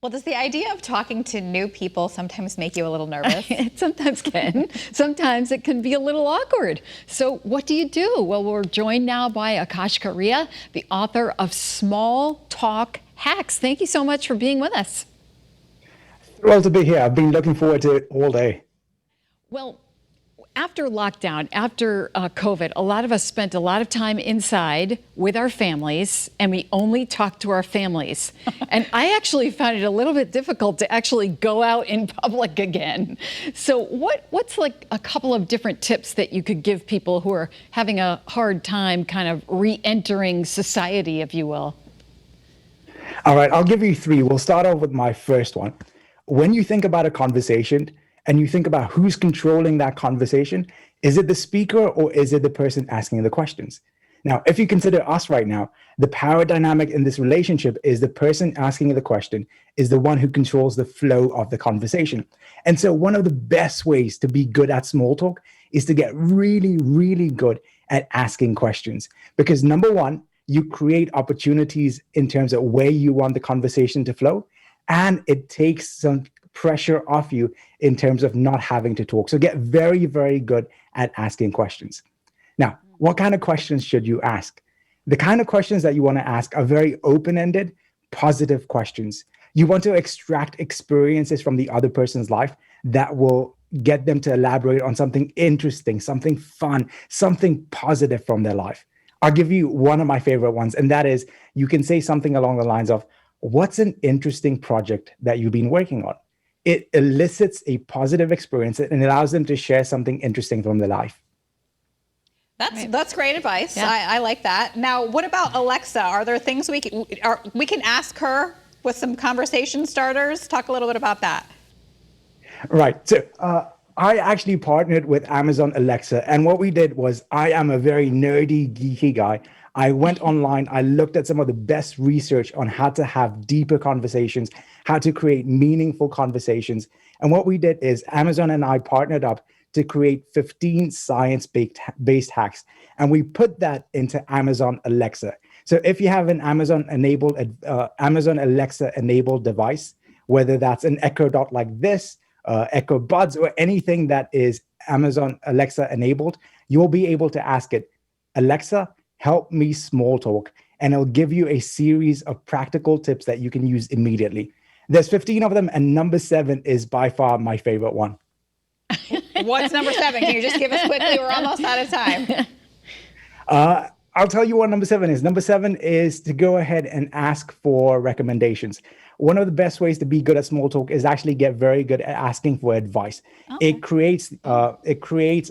Well, does the idea of talking to new people sometimes make you a little nervous? It sometimes can. Sometimes it can be a little awkward. So what do you do? Well, we're joined now by Akash Karia, the author of Small Talk Hacks. Thank you so much for being with us. Thrilled to be here. I've been looking forward to it all day. Well, after lockdown, after COVID, a lot of us spent a lot of time inside with our families, and we only talked to our families. And I actually found it a little bit difficult to actually go out in public again. So what's like a couple of different tips that you could give people who are having a hard time kind of re-entering society, if you will? All right, I'll give you three. We'll start off with my first one. When you think about a conversation, and you think about who's controlling that conversation, is it the speaker or is it the person asking the questions? Now, if you consider us right now, the power dynamic in this relationship is the person asking the question is the one who controls the flow of the conversation. And so one of the best ways to be good at small talk is to get really, really good at asking questions. Because number one, you create opportunities in terms of where you want the conversation to flow, and it takes some pressure off you in terms of not having to talk. So get very, very good at asking questions. Now, what kind of questions should you ask? The kind of questions that you want to ask are very open-ended, positive questions. You want to extract experiences from the other person's life that will get them to elaborate on something interesting, something fun, something positive from their life. I'll give you one of my favorite ones, and that is you can say something along the lines of, what's an interesting project that you've been working on? It elicits a positive experience and allows them to share something interesting from their life. That's great advice. Yeah. I like that. Now, what about Alexa? Are there things we can ask her with some conversation starters? Talk a little bit about that. Right. So I actually partnered with Amazon Alexa. And what we did was, I am a very nerdy, geeky guy. I went online, I looked at some of the best research on how to have deeper conversations, how to create meaningful conversations. And what we did is Amazon and I partnered up to create 15 science-based hacks. And we put that into Amazon Alexa. So if you have an Amazon Alexa enabled device, whether that's an Echo Dot like this, Echo Buds, or anything that is Amazon Alexa enabled, you'll be able to ask it, Alexa, help me small talk, and it'll give you a series of practical tips that you can use immediately. There's 15 of them, and number 7 is by far my favorite one. What's number 7? Can you just give us quickly? We're almost out of time. I'll tell you what number 7 is. Number 7 is to go ahead and ask for recommendations. One of the best ways to be good at small talk is actually get very good at asking for advice. Okay. It creates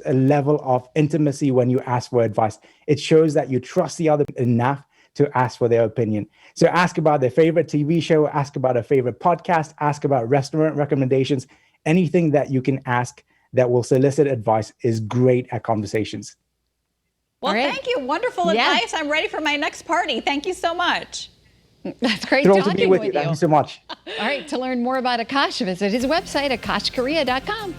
a level of intimacy when you ask for advice. It shows that you trust the other enough to ask for their opinion. So ask about their favorite TV show, ask about a favorite podcast, ask about restaurant recommendations. Anything that you can ask that will solicit advice is great at conversations. Well, thank you. Wonderful advice. I'm ready for my next party. Thank you so much. That's great Thrilled talking to be with you. Thank you so much. All right, to learn more about Akash, visit his website, akashkaria.com.